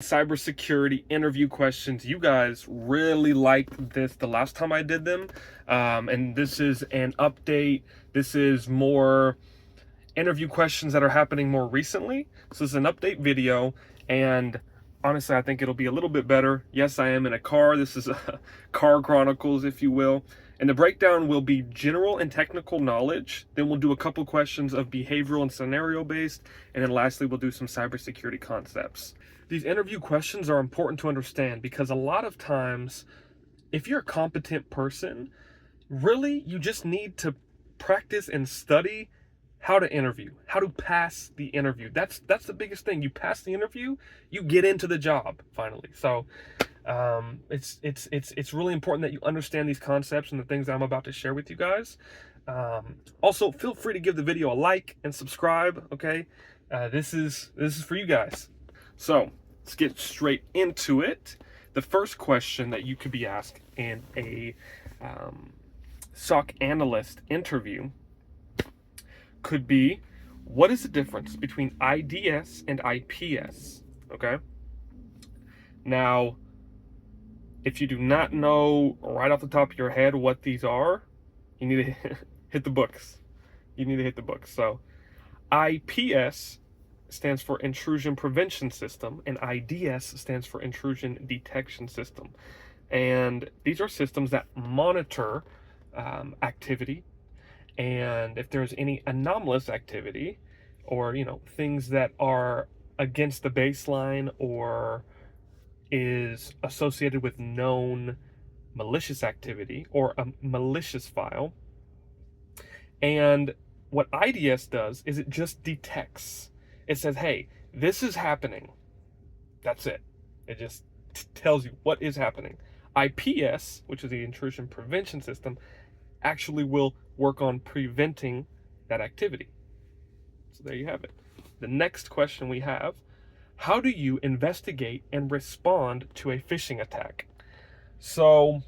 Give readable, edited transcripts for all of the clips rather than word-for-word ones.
Cybersecurity interview questions. You guys really liked this the last time I did them, and this is an update. This is more interview questions that are happening more recently. So this is an update video, and honestly, I think it'll be a little bit better. Yes, I am in a car. This is a car chronicles, if you will. And the breakdown will be general and technical knowledge. Then we'll do a couple questions of behavioral and scenario based. And then lastly, we'll do some cybersecurity concepts. These interview questions are important to understand because a lot of times, if you're a competent person, really you just need to practice and study how to interview, how to pass the interview. That's the biggest thing. You pass the interview, you get into the job finally. So it's really important that you understand these concepts and the things that I'm about to share with you guys. Also, feel free to give the video a like and subscribe. Okay, this is for you guys. So let's get straight into it. The first question that you could be asked in a SOC Analyst interview could be, what is the difference between IDS and IPS? Okay. Now, if you do not know right off the top of your head what these are, you need to hit the books. You need to hit the books. So IPS stands for Intrusion Prevention System, and IDS stands for Intrusion Detection System. And these are systems that monitor activity, and if there's any anomalous activity or things that are against the baseline or is associated with known malicious activity or a malicious file. And what IDS does is it just detects. It says, hey, this is happening. That's it. It just tells you what is happening. IPS, which is the Intrusion Prevention System, actually will work on preventing that activity. So there you have it. The next question we have, how do you investigate and respond to a phishing attack? So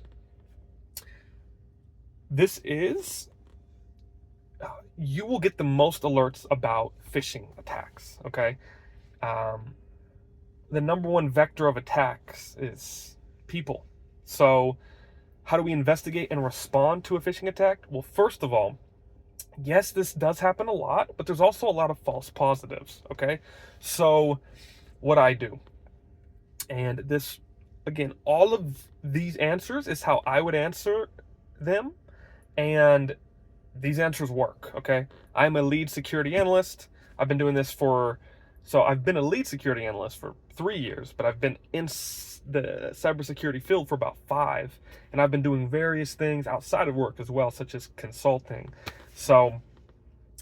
this is, you will get the most alerts about phishing attacks, okay? The number one vector of attacks is people. So how do we investigate and respond to a phishing attack? Well, first of all, yes, this does happen a lot, but there's also a lot of false positives, okay? So what I do, and this, again, all of these answers is how I would answer them, and these answers work, okay? I'm a lead security analyst. I've been doing this I've been a lead security analyst for 3 years, but I've been in the cybersecurity field for about 5, and I've been doing various things outside of work as well, such as consulting. So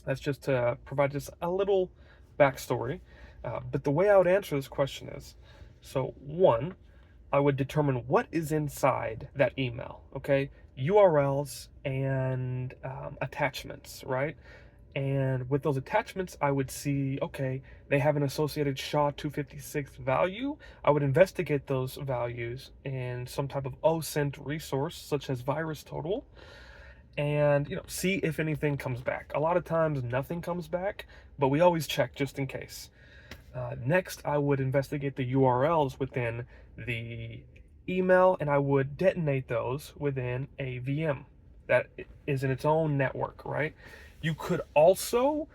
that's just to provide just a little backstory. But the way I would answer this question is, so one, I would determine what is inside that email, okay? URLs and attachments, right? And with those attachments, I would see, okay, they have an associated SHA-256 value. I would investigate those values in some type of OSINT resource, such as VirusTotal, and see if anything comes back. A lot of times nothing comes back, but we always check just in case. Next, I would investigate the URLs within the email, and I would detonate those within a VM that is in its own network, right? You could also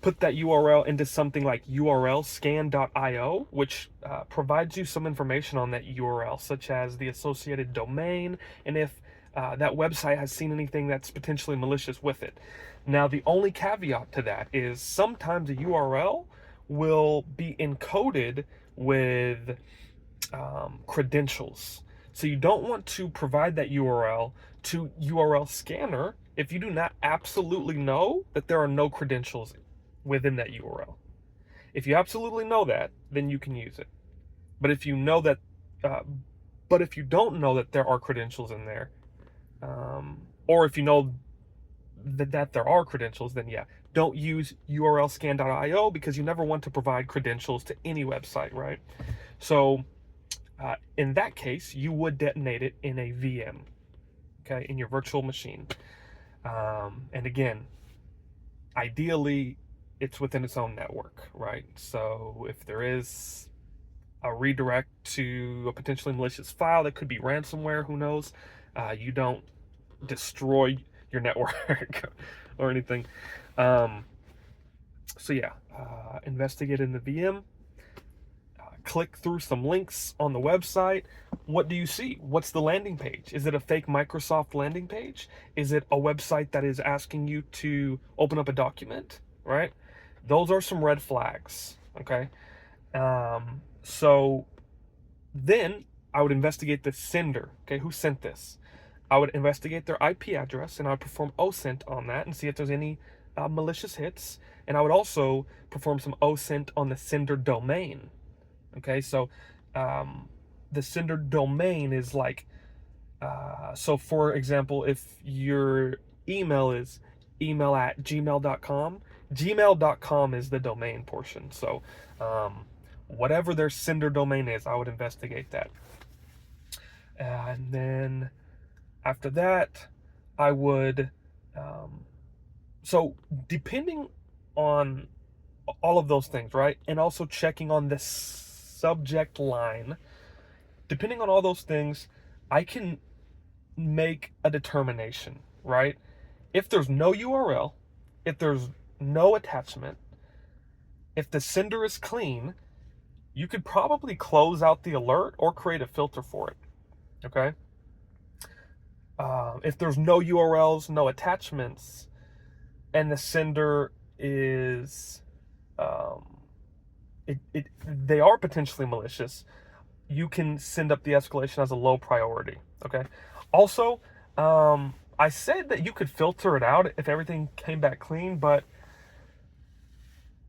put that URL into something like urlscan.io, which provides you some information on that URL, such as the associated domain, and if that website has seen anything that's potentially malicious with it. Now, the only caveat to that is sometimes a URL will be encoded with credentials. So you don't want to provide that URL to URL scanner if you do not absolutely know that there are no credentials within that URL. If you absolutely know that, then you can use it. But if you know that, but if you don't know that there are credentials in there, or if you know that there are credentials, then yeah, don't use urlscan.io because you never want to provide credentials to any website, right? So in that case, you would detonate it in a VM, okay, in your virtual machine. And again, ideally, it's within its own network, right? So if there is a redirect to a potentially malicious file that could be ransomware, who knows. You don't destroy your network or anything. So yeah, investigate in the VM, click through some links on the website. What do you see? What's the landing page? Is it a fake Microsoft landing page? Is it a website that is asking you to open up a document, right? Those are some red flags, okay? So then I would investigate the sender, okay? Who sent this? I would investigate their IP address, and I would perform OSINT on that and see if there's any malicious hits. And I would also perform some OSINT on the sender domain. Okay, so the sender domain is like, so for example, if your email is email@gmail.com, gmail.com is the domain portion. So whatever their sender domain is, I would investigate that. And then after that, I would, so depending on all of those things, right? And also checking on the subject line, depending on all those things, I can make a determination, right? If there's no URL, if there's no attachment, if the sender is clean, you could probably close out the alert or create a filter for it, okay? If there's no URLs, no attachments, and the sender is, they are potentially malicious, you can send up the escalation as a low priority, okay? Also, I said that you could filter it out if everything came back clean, but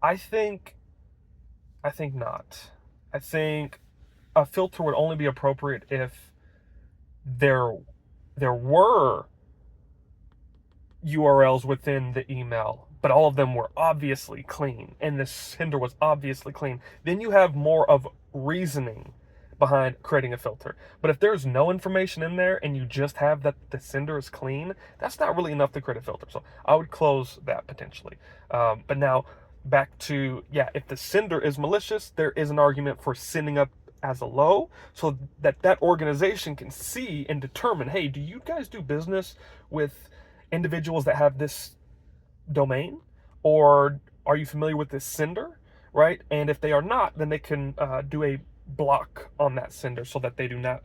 I think not. I think a filter would only be appropriate if there were URLs within the email, but all of them were obviously clean and the sender was obviously clean. Then you have more of reasoning behind creating a filter. But if there's no information in there and you just have that the sender is clean, that's not really enough to create a filter. So I would close that potentially. But now back to, yeah, if the sender is malicious, there is an argument for sending up as a low so that that organization can see and determine, hey, do you guys do business with individuals that have this domain, or are you familiar with this sender, right? And if they are not, then they can do a block on that sender so that they do not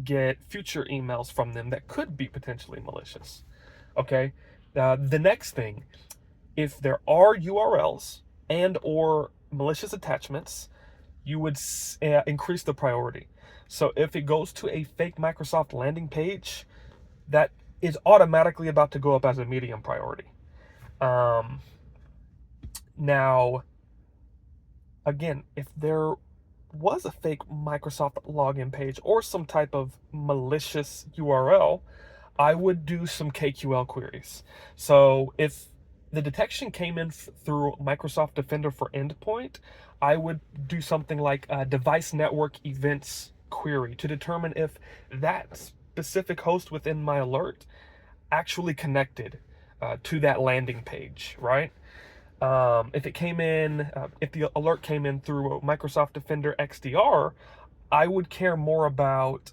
get future emails from them that could be potentially malicious. Okay, the next thing, if there are URLs and or malicious attachments, you would increase the priority. So if it goes to a fake Microsoft landing page, that is automatically about to go up as a medium priority. Now, again, if there was a fake Microsoft login page or some type of malicious URL, I would do some KQL queries. So if the detection came in through Microsoft Defender for Endpoint, I would do something like a device network events query to determine if that specific host within my alert actually connected to that landing page, right? If it came in, if the alert came in through Microsoft Defender XDR, I would care more about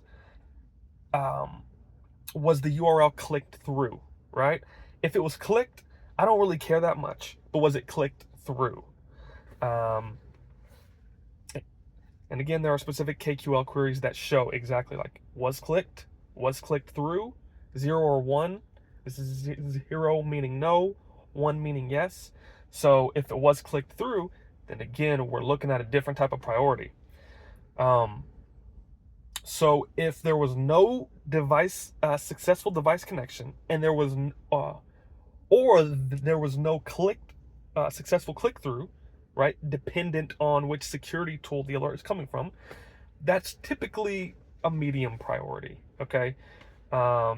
was the URL clicked through, right? If it was clicked, I don't really care that much, but was it clicked through? And again, there are specific KQL queries that show exactly like was clicked through, 0 or 1. This is 0 meaning no, 1 meaning yes. So if it was clicked through, then again, we're looking at a different type of priority. So if there was no device, successful device connection, and there was, or there was no successful click through, right, dependent on which security tool the alert is coming from, that's typically a medium priority, okay?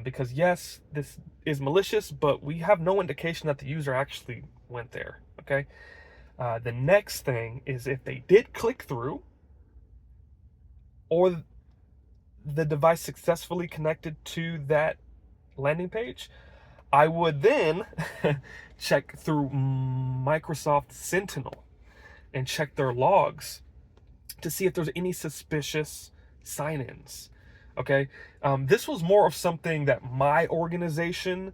Because yes, this is malicious, but we have no indication that the user actually went there, okay? The next thing is if they did click through, or the device successfully connected to that landing page, I would then check through Microsoft Sentinel and check their logs to see if there's any suspicious sign-ins. Okay, this was more of something that my organization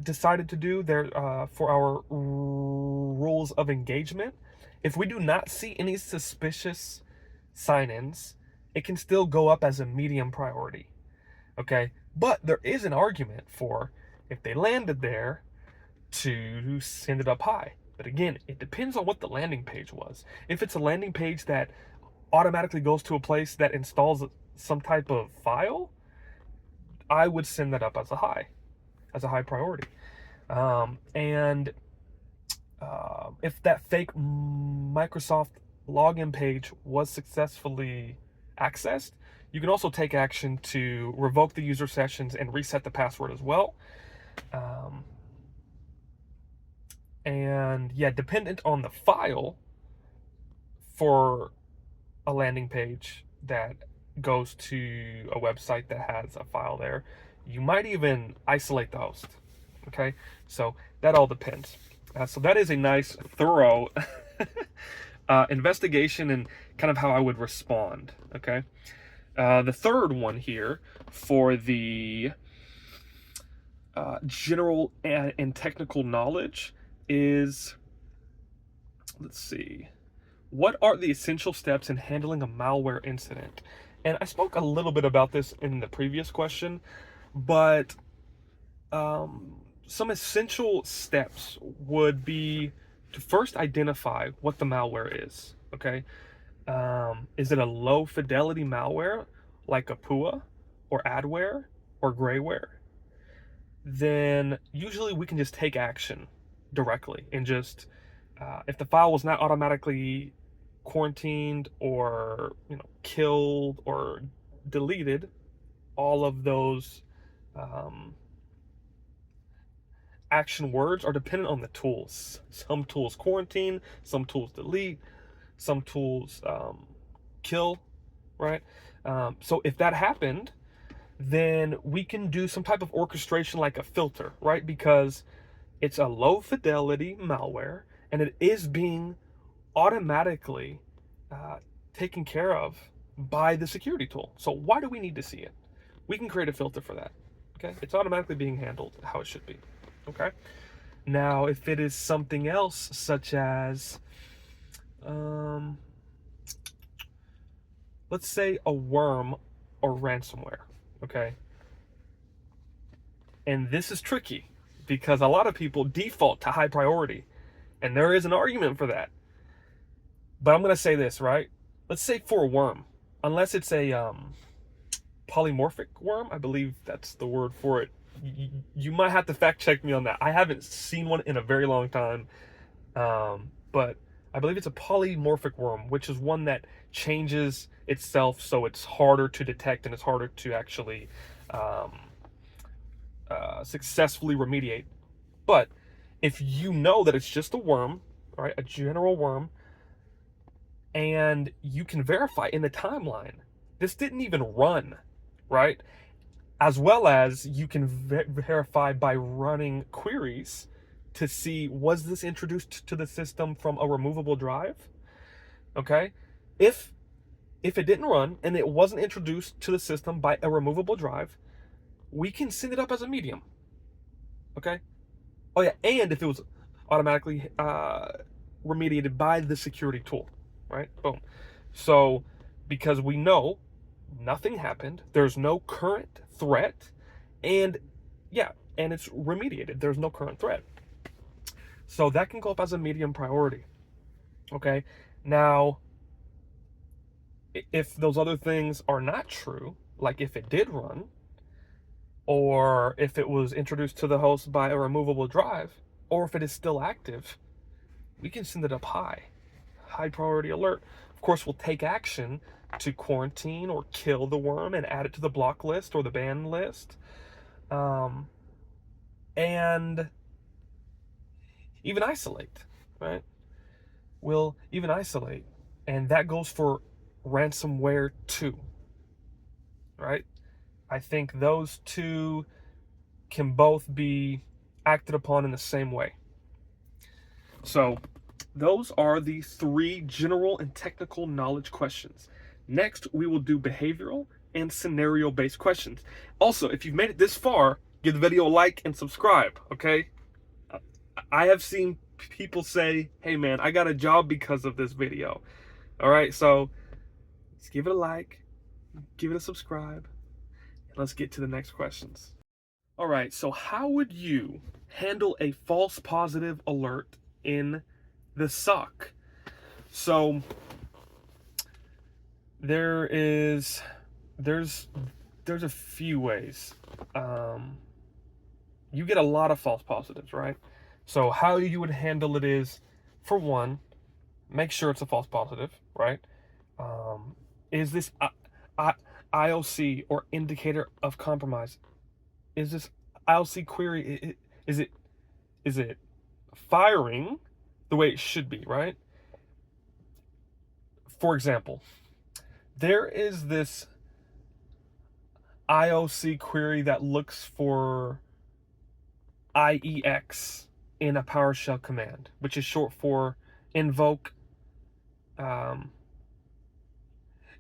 decided to do there for our rules of engagement. If we do not see any suspicious sign-ins, it can still go up as a medium priority. Okay, but there is an argument for, if they landed there, to send it up high. But again, it depends on what the landing page was. If it's a landing page that automatically goes to a place that installs some type of file, I would send that up as a high priority. And if that fake Microsoft login page was successfully accessed, you can also take action to revoke the user sessions and reset the password as well. And yeah, dependent on the file for a landing page that goes to a website that has a file there, you might even isolate the host. Okay, so that all depends. So that is a nice, thorough investigation and kind of how I would respond. Okay, the third one here for the general and technical knowledge is, let's see, what are the essential steps in handling a malware incident? And I spoke a little bit about this in the previous question, but some essential steps would be to first identify what the malware is. Okay, is it a low fidelity malware like a PUA or adware or grayware? Then usually we can just take action directly and just if the file was not automatically quarantined or killed or deleted, all of those action words are dependent on the tools. Some tools quarantine, some tools delete, some tools kill, right? So if that happened, then we can do some type of orchestration like a filter, right? Because it's a low fidelity malware and it is being automatically taken care of by the security tool. So why do we need to see it? We can create a filter for that. Okay, it's automatically being handled how it should be. Okay, now if it is something else such as let's say a worm or ransomware. Okay, and this is tricky because a lot of people default to high priority, and there is an argument for that. But I'm going to say this, right? Let's say for a worm, unless it's a polymorphic worm, I believe that's the word for it. You might have to fact check me on that. I haven't seen one in a very long time, but I believe it's a polymorphic worm, which is one that changes itself so it's harder to detect and it's harder to actually successfully remediate. But if you know that it's just a worm, right, a general worm, and you can verify in the timeline, this didn't even run, right? As well as you can verify by running queries to see, was this introduced to the system from a removable drive? Okay, if it didn't run and it wasn't introduced to the system by a removable drive, we can send it up as a medium. Okay, oh yeah, and if it was automatically remediated by the security tool, right? Boom. So because we know nothing happened, there's no current threat, and yeah, and it's remediated, there's no current threat, so that can go up as a medium priority. Okay, now if those other things are not true, like if it did run or if it was introduced to the host by a removable drive, or if it is still active, we can send it up high priority alert. Of course, we'll take action to quarantine or kill the worm and add it to the block list or the ban list, and even isolate, right? We'll even isolate, and that goes for ransomware too, right? I think those two can both be acted upon in the same way. So Those are the 3 general and technical knowledge questions. Next, we will do behavioral and scenario-based questions. Also, if you've made it this far, give the video a like and subscribe, okay? I have seen people say, hey man, I got a job because of this video. All right, so let's give it a like, give it a subscribe, and let's get to the next questions. All right, so how would you handle a false positive alert in the SOC? So there's a few ways. You get a lot of false positives, right? So how you would handle it is, for one, make sure it's a false positive, right? Is this IOC or indicator of compromise? Is this IOC query, is it firing the way it should be, right? For example, there is this IOC query that looks for IEX in a PowerShell command, which is short for invoke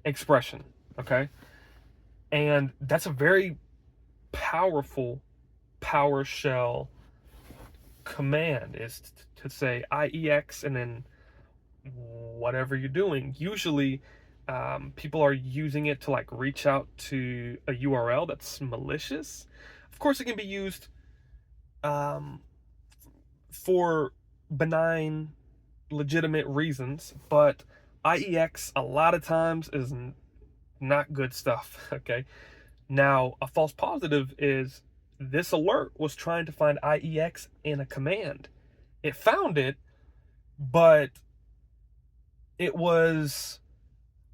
expression, okay? And that's a very powerful PowerShell command, is to say IEX and then whatever you're doing. Usually people are using it to like reach out to a URL that's malicious. Of course, it can be used for benign, legitimate reasons, but IEX a lot of times is not good stuff, okay? Now, a false positive is this alert was trying to find IEX in a command. It found it, but it was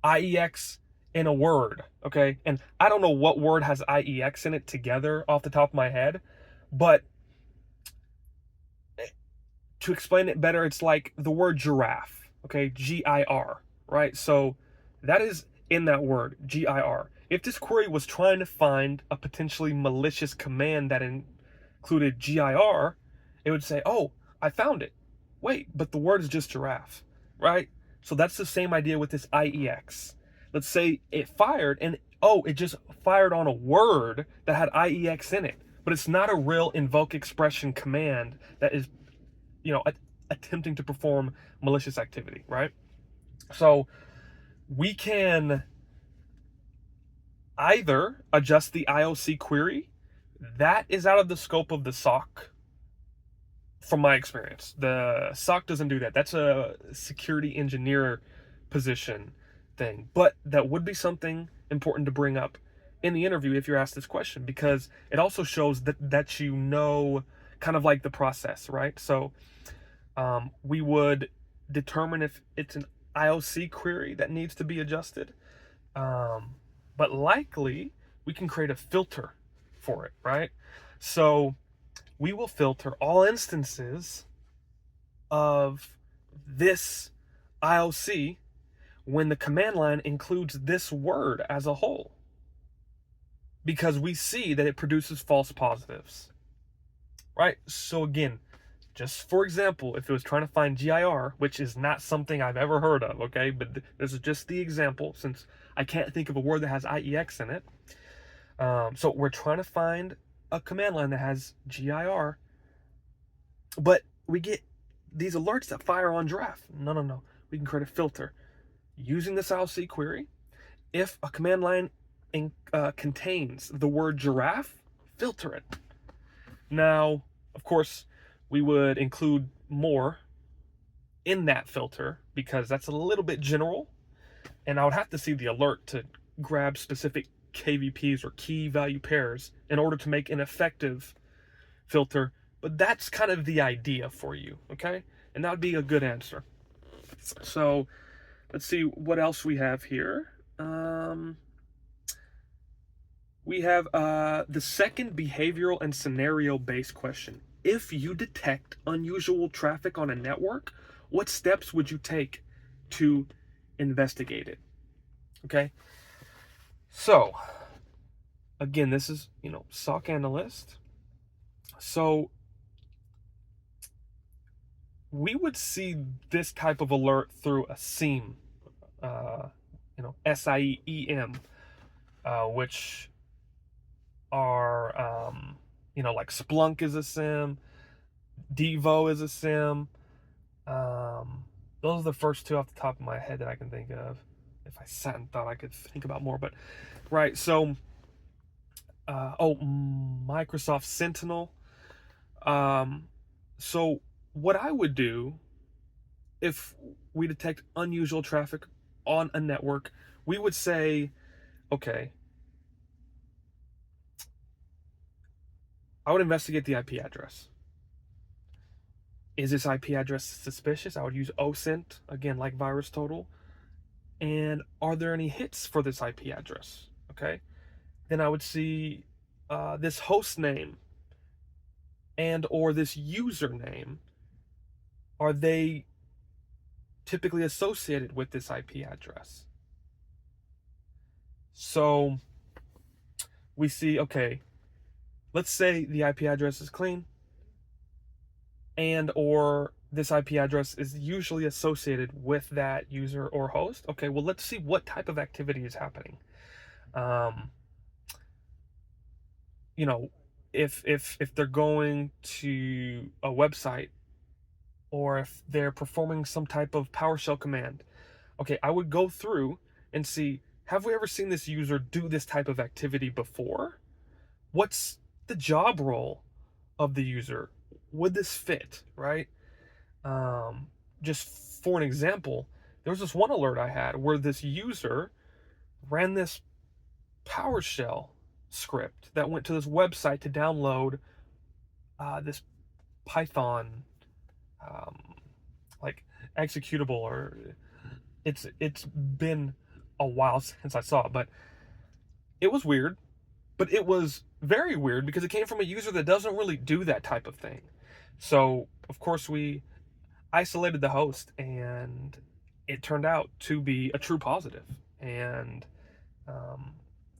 IEX in a word, okay? And I don't know what word has IEX in it together off the top of my head, but to explain it better, it's like the word giraffe, okay? GIR, right? So that is in that word, GIR. If this query was trying to find a potentially malicious command that included GIR, it would say, oh, I found it. Wait, but the word is just giraffe, right? So that's the same idea with this IEX. Let's say it fired and, oh, it just fired on a word that had IEX in it, but it's not a real invoke expression command that is, attempting to perform malicious activity, right? So we can either adjust the IOC query. That is out of the scope of the SOC, from my experience. The SOC doesn't do that. That's a security engineer position thing. But that would be something important to bring up in the interview if you're asked this question, because it also shows that you know kind of like the process, right? So we would determine if it's an IOC query that needs to be adjusted. But likely we can create a filter for it, right? So we will filter all instances of this IOC when the command line includes this word as a whole, because we see that it produces false positives, right? So again, just for example, if it was trying to find GIR, which is not something I've ever heard of, okay, but this is just the example since I can't think of a word that has IEX in it. So we're trying to find a command line that has GIR, but we get these alerts that fire on giraffe. No. We can create a filter using this IOC query. If a command line contains the word giraffe, filter it. Now, of course, we would include more in that filter because that's a little bit general, and I would have to see the alert to grab specific KVPs or key value pairs in order to make an effective filter. But that's kind of the idea for you, okay? And that would be a good answer. So let's see what else we have here. We have the second behavioral and scenario-based question. If you detect unusual traffic on a network, what steps would you take to investigate it? Okay. So, again, this is, SOC Analyst. So, we would see this type of alert through a SIEM, SIEM, which are, like Splunk is a SIM, Devo is a SIM. Those are the first two off the top of my head that I can think of. If I sat and thought, I could think about more, but right. So, Microsoft Sentinel. So what I would do if we detect unusual traffic on a network, we would say, okay, I would investigate the IP address. Is this IP address suspicious? I would use OSINT, again, like VirusTotal. And are there any hits for this IP address? Okay. Then I would see this host name and or this username. Are they typically associated with this IP address? So we see, okay, let's say the IP address is clean and or this IP address is usually associated with that user or host. Okay, well, let's see what type of activity is happening. If they're going to a website or if they're performing some type of PowerShell command, okay, I would go through and see, have we ever seen this user do this type of activity before? What's the job role of the user? Would this fit, right? Just for an example, there was this one alert I had where this user ran this PowerShell script that went to this website to download this Python like executable, or it's been a while since I saw it, but it was weird. But it was very weird because it came from a user that doesn't really do that type of thing. So of course we isolated the host, and it turned out to be a true positive. And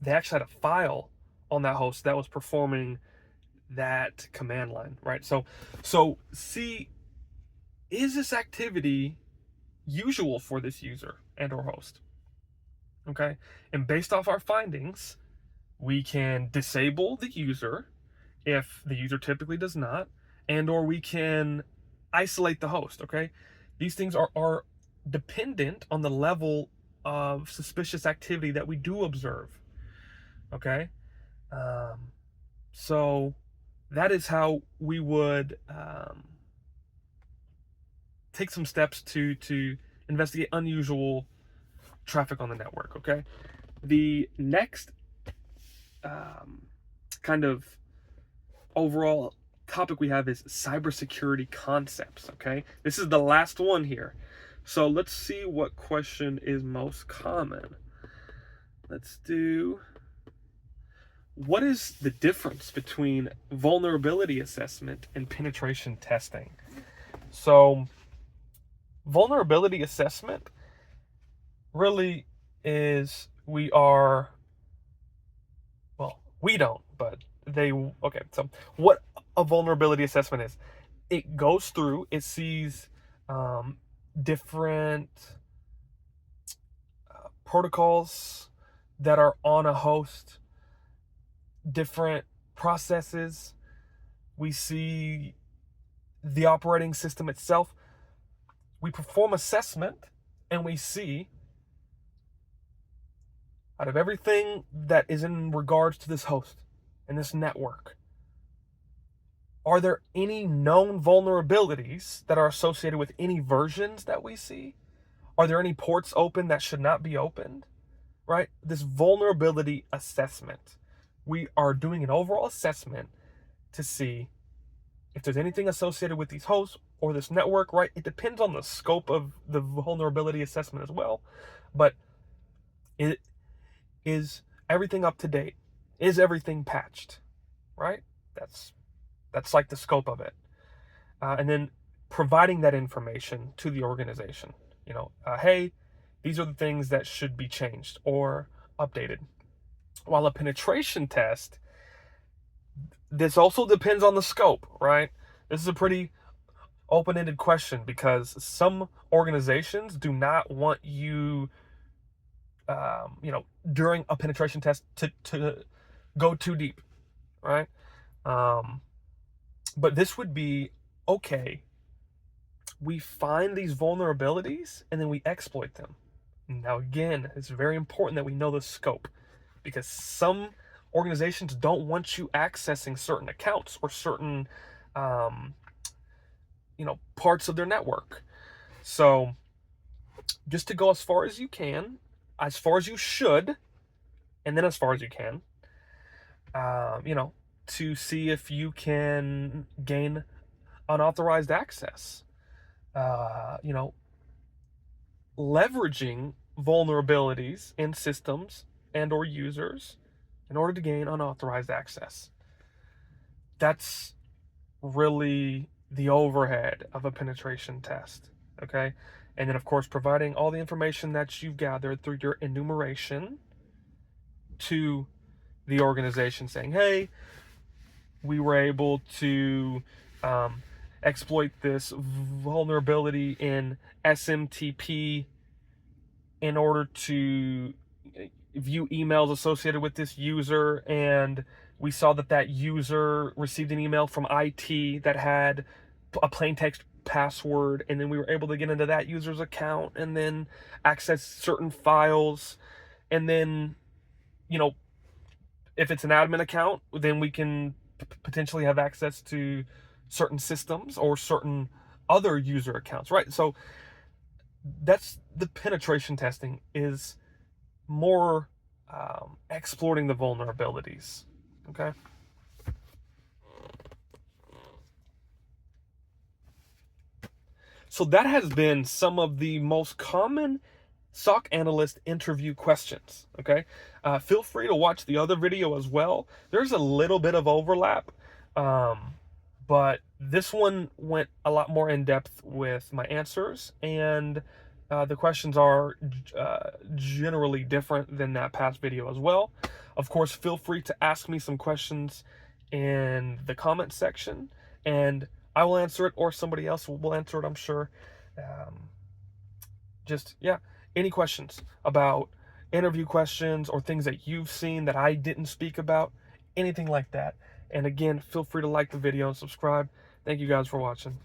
they actually had a file on that host that was performing that command line, right? So see, is this activity usual for this user and or host? Okay, and based off our findings, we can disable the user if the user typically does not, and or we can isolate the host. Okay, these things are dependent on the level of suspicious activity that we do observe. Okay, so that is how we would take some steps to investigate unusual traffic on the network. Okay, the next kind of overall topic we have is cybersecurity concepts. Okay, this is the last one here, so let's see what question is most common. Let's do, what is the difference between vulnerability assessment and penetration testing? So vulnerability assessment really is, we don't, but they, okay, so what a vulnerability assessment is, it goes through, it sees different protocols that are on a host, different processes. We see the operating system itself. We perform assessment and we see, out of everything that is in regards to this host and this network, are there any known vulnerabilities that are associated with any versions that we see? Are there any ports open that should not be opened? Right? This vulnerability assessment. We are doing an overall assessment to see if there's anything associated with these hosts or this network, right? It depends on the scope of the vulnerability assessment as well. But is everything up to date? Is everything patched? Right? That's like the scope of it. And then providing that information to the organization. Hey, these are the things that should be changed or updated. While a penetration test, this also depends on the scope, right? This is a pretty open-ended question, because some organizations do not want you, during a penetration test to go too deep, right? But this would be, okay, we find these vulnerabilities and then we exploit them. Now, again, it's very important that we know the scope, because some organizations don't want you accessing certain accounts or certain, parts of their network. So just to go as far as you can, as far as you should, and then as far as you can, to see if you can gain unauthorized access. Leveraging vulnerabilities in systems and or users in order to gain unauthorized access. That's really the overhead of a penetration test, okay? And then, of course, providing all the information that you've gathered through your enumeration to the organization, saying, hey, we were able to exploit this vulnerability in SMTP in order to view emails associated with this user, and we saw that user received an email from IT that had a plain text password, and then we were able to get into that user's account and then access certain files. And then, if it's an admin account, then we can potentially have access to certain systems or certain other user accounts, right? So that's the penetration testing, is more exploiting the vulnerabilities, okay? So that has been some of the most common SOC analyst interview questions, okay? Feel free to watch the other video as well. There's a little bit of overlap, but this one went a lot more in depth with my answers, and the questions are generally different than that past video as well. Of course, feel free to ask me some questions in the comment section, and I will answer it, or somebody else will answer it, I'm sure. Any questions about interview questions or things that you've seen that I didn't speak about, anything like that. And again, feel free to like the video and subscribe. Thank you guys for watching.